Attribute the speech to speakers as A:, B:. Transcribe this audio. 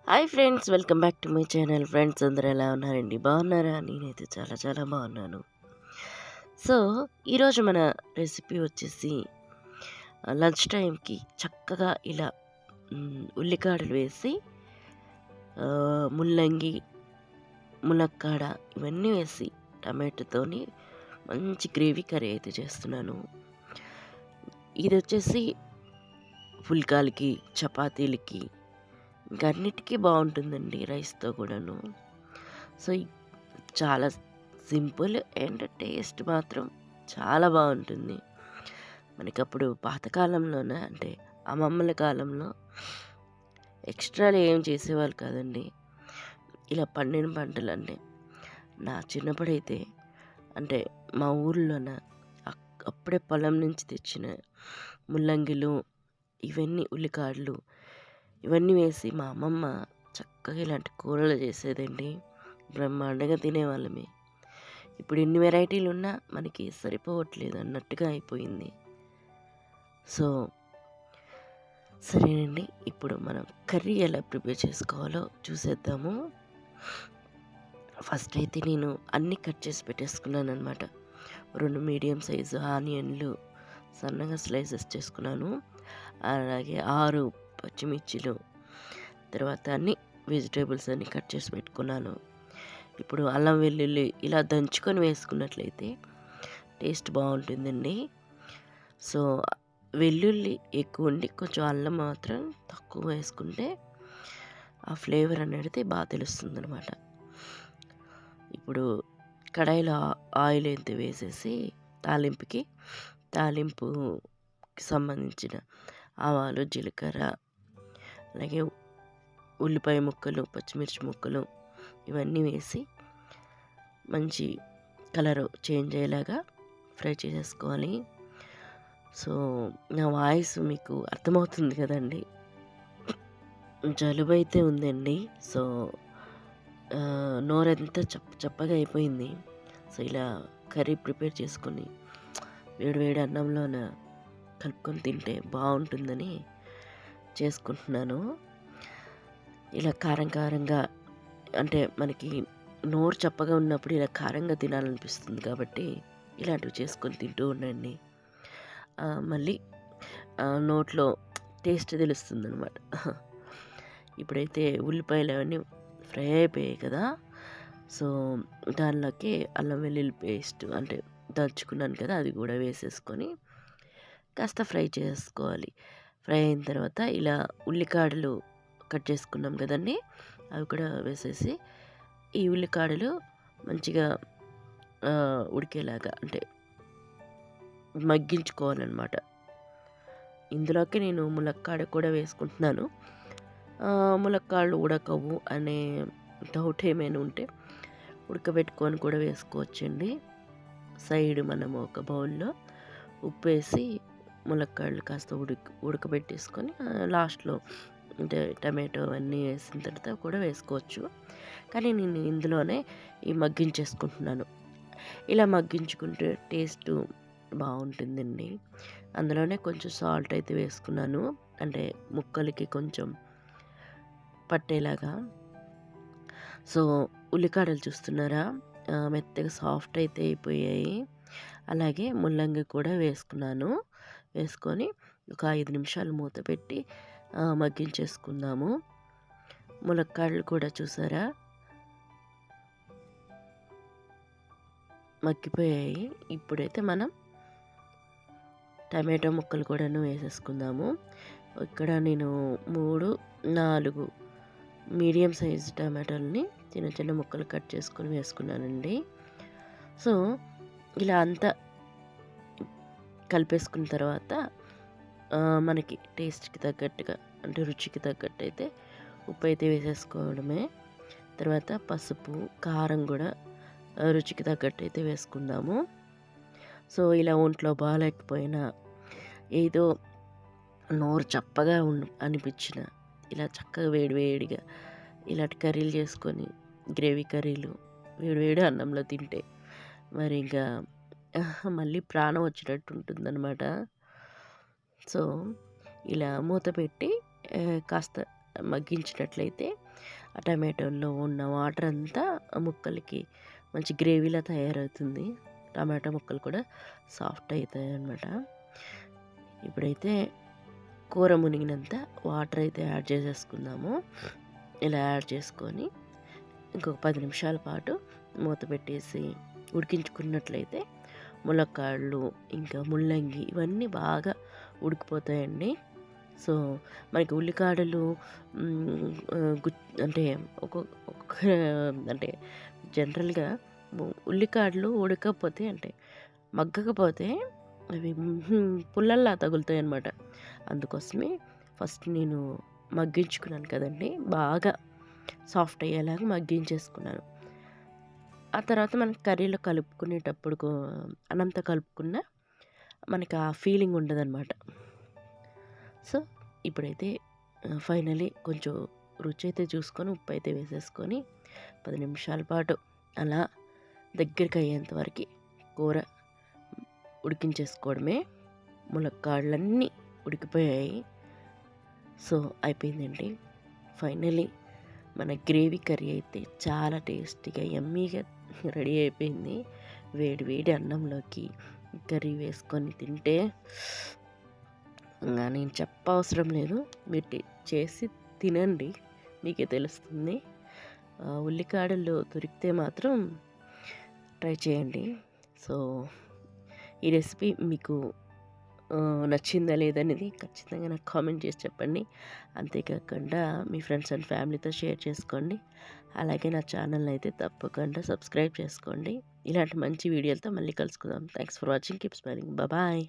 A: Hi friends, welcome back to my channel. Friends అందరూ ఎలా ఉన్నారండి? బాగున్నారా? నేనైతే చాలా చాలా బాగున్నాను. సో ఈరోజు మన రెసిపీ వచ్చేసి లంచ్ టైంకి చక్కగా ఇలా ఉల్లికాడలు వేసి ముల్లంగి, ములక్కాడ ఇవన్నీ వేసి టమాటోతోని మంచి గ్రేవీ కర్రీ అయితే చేస్తున్నాను. ఇది వచ్చేసి పుల్కాలకి, చపాతీలకి ఇంకా అన్నిటికీ బాగుంటుందండి, రైస్తో కూడాను. సో చాలా సింపుల్ అండ్ టేస్ట్ మాత్రం చాలా బాగుంటుంది. మనకప్పుడు పాతకాలంలోన అంటే అమ్మమ్మల కాలంలో ఎక్స్ట్రాలు ఏం చేసేవాళ్ళు కాదండి. ఇలా పండిన పంటలు అంటే నా చిన్నప్పుడైతే అంటే మా ఊర్లోన అప్పుడే పొలం నుంచి తెచ్చిన ముల్లంగిలు, ఇవన్నీ ఉల్లికాడలు ఇవన్నీ వేసి మా అమ్మమ్మ చక్కగా ఇలాంటి కూరలు చేసేదండి. బ్రహ్మాండంగా తినేవాళ్ళమే. ఇప్పుడు ఎన్ని వెరైటీలు ఉన్నా మనకి సరిపోవట్లేదు అన్నట్టుగా అయిపోయింది. సో సరేనండి, ఇప్పుడు మనం కర్రీ ఎలా ప్రిపేర్ చేసుకోవాలో చూసేద్దాము. ఫస్ట్ అయితే నేను అన్నీ కట్ చేసి పెట్టేసుకున్నాను అనమాట. 2 మీడియం సైజు ఆనియన్లు సన్నగా స్లైసెస్ చేసుకున్నాను. అలాగే 6 పచ్చిమిర్చిలు, తర్వాత అన్ని వెజిటేబుల్స్ అన్నీ కట్ చేసి పెట్టుకున్నాను. ఇప్పుడు అల్లం వెల్లుల్లి ఇలా దంచుకొని వేసుకున్నట్లయితే టేస్ట్ బాగుంటుందండి. సో వెల్లుల్లి ఎక్కువ ఉండి కొంచెం అల్లం మాత్రం తక్కువ వేసుకుంటే ఆ ఫ్లేవర్ అనేది బాగా తెలుస్తుంది అనమాట. ఇప్పుడు కడాయిలో ఆయిల్ ఎంత వేసేసి తాలింపుకి సంబంధించిన ఆవాలు, జీలకర్ర, అలాగే ఉల్లిపాయ ముక్కలు, పచ్చిమిర్చి ముక్కలు ఇవన్నీ వేసి మంచి కలర్ చేంజ్ అయ్యేలాగా ఫ్రై చేసేసుకోవాలి. సో నా వాయిస్ మీకు అర్థమవుతుంది కదండి, జలుబు అయితే ఉందండి. సో నోరంతా చప్పగా అయిపోయింది. సో ఇలా కర్రీ ప్రిపేర్ చేసుకొని వేడి వేడి అన్నంలోన కలుపుకొని తింటే బాగుంటుందని చేసుకుంటున్నాను. ఇలా కారంగా అంటే మనకి నోరు చప్పగా ఉన్నప్పుడు ఇలా కారంగా తినాలనిపిస్తుంది కాబట్టి ఇలాంటివి చేసుకొని తింటూ ఉండండి. మళ్ళీ నోట్లో టేస్ట్ తెలుస్తుంది అనమాట. ఇప్పుడైతే ఉల్లిపాయలు అవన్నీ ఫ్రై అయిపోయాయి కదా. సో దానిలోకి అల్లం వెల్లుల్లి పేస్ట్ అంటే దంచుకున్నాను కదా, అది కూడా వేసేసుకొని కాస్త ఫ్రై చేసుకోవాలి. ఫ్రై అయిన తర్వాత ఇలా ఉల్లికాడలు కట్ చేసుకున్నాం కదండి, అవి కూడా వేసేసి ఈ ఉల్లికాడలు మంచిగా ఉడికేలాగా అంటే మగ్గించుకోవాలన్నమాట. ఇందులోకి నేను ములక్కాడ కూడా వేసుకుంటున్నాను. ములక్కాడలు ఉడకవు అనే డౌట్ ఏమైనా ఉంటే ఉడకబెట్టుకొని కూడా వేసుకోవచ్చండి. సైడ్ మనము ఒక బౌల్లో ఉప్పు వేసి ములక్కాడలు కాస్త ఉడకబెట్టేసుకొని లాస్ట్లో అంటే టమాటో అవన్నీ వేసిన తర్వాత కూడా వేసుకోవచ్చు. కానీ నేను ఇందులోనే మగ్గించేసుకుంటున్నాను. ఇలా మగ్గించుకుంటే టేస్ట్ బాగుంటుందండి. అందులోనే కొంచెం సాల్ట్ అయితే వేసుకున్నాను, అంటే ముక్కలకి కొంచెం పట్టేలాగా. సో ఉల్లికాడలు చూస్తున్నారా, మెత్తగా సాఫ్ట్ అయితే అయిపోయాయి. అలాగే ముల్లంగి కూడా వేసుకొని ఒక 5 నిమిషాలు మూత పెట్టి మగ్గించేసుకుందాము. ములక్కాడలు కూడా చూసారా మగ్గిపోయాయి. ఇప్పుడైతే మనం టమాటో ముక్కలు కూడాను వేసేసుకుందాము. ఇక్కడ నేను 3-4 మీడియం సైజ్ టమాటాలని చిన్న చిన్న ముక్కలు కట్ చేసుకొని వేసుకున్నానండి. సో ఇలా అంతా కలిపేసుకున్న తర్వాత మనకి టేస్ట్కి తగ్గట్టుగా అంటే రుచికి తగ్గట్టు అయితే ఉప్పు అయితే వేసేసుకోవడమే. తర్వాత పసుపు, కారం కూడా రుచికి తగ్గట్టు అయితే వేసుకుందాము. సో ఇలా ఒంట్లో బాగాలేకపోయినా, ఏదో నోరు చప్పగా అనిపించిన ఇలా చక్కగా వేడివేడిగా ఇలాంటి కర్రీలు చేసుకొని, గ్రేవీ కర్రీలు వేడివేడి అన్నంలో తింటే మరి ఇంకా మళ్ళీ ప్రాణం వచ్చినట్టు ఉంటుందన్నమాట. సో ఇలా మూత పెట్టి కాస్త మగ్గించినట్లయితే ఆ టమాటోలో ఉన్న వాటర్ అంతా ఆ ముక్కలకి మంచి గ్రేవీలా తయారవుతుంది. టమాటా ముక్కలు కూడా సాఫ్ట్ అవుతాయి అన్నమాట. ఇప్పుడైతే కూర మునిగినంత వాటర్ అయితే యాడ్ చేసేసుకుందాము. ఇలా యాడ్ చేసుకొని ఇంకొక 10 నిమిషాల పాటు మూత పెట్టేసి ఉడికించుకున్నట్లయితే ములక్కాడలు ఇంకా ముల్లంగి ఇవన్నీ బాగా ఉడికిపోతాయండి. సో మనకి ఉల్లికాడలు అంటే ఒక్కొక్క అంటే జనరల్గా ఉల్లికాడలు ఉడకపోతే అంటే మగ్గకపోతే అవి పుల్లల్లా తగులుతాయి అన్నమాట. అందుకోసమే ఫస్ట్ నేను మగ్గించుకున్నాను కదండి, బాగా సాఫ్ట్ అయ్యేలాగా మగ్గించేసుకున్నాను. ఆ తర్వాత మనకి కర్రీలో కలుపుకునేటప్పుడు అన్నంతో కలుపుకున్న మనకి ఆ ఫీలింగ్ ఉండదన్నమాట. సో ఇప్పుడైతే ఫైనలీ కొంచెం రుచి అయితే చూసుకొని ఉప్పు అయితే వేసేసుకొని 10 నిమిషాల పాటు అలా దగ్గరికి అయ్యేంత వరకు కూర ఉడికించేసుకోవడమే. ములక్కాడలన్నీ ఉడికిపోయాయి. సో అయిపోయిందండి. ఫైనలీ మన గ్రేవీ కర్రీ అయితే చాలా టేస్టీగా యమ్మీగా రెడీ అయిపోయింది. వేడి వేడి అన్నంలోకి కర్రీ వేసుకొని తింటే ఇంకా నేను చెప్పవసరం లేదు, మీరు చేసి తినండి, మీకే తెలుస్తుంది. ఉల్లికాడలు దొరికితే మాత్రం ట్రై చేయండి. సో ఈ రెసిపీ మీకు నచ్చిందా లేదనేది ఖచ్చితంగా నాకు కామెంట్ చేసి చెప్పండి. అంతేకాకుండా మీ ఫ్రెండ్స్ అండ్ ఫ్యామిలీతో షేర్ చేసుకోండి. అలాగే నా ఛానల్ని అయితే తప్పకుండా సబ్స్క్రైబ్ చేసుకోండి. ఇలాంటి మంచి వీడియోలతో మళ్ళీ కలుసుకుందాం. Thanks for watching. Keep smiling. Bye.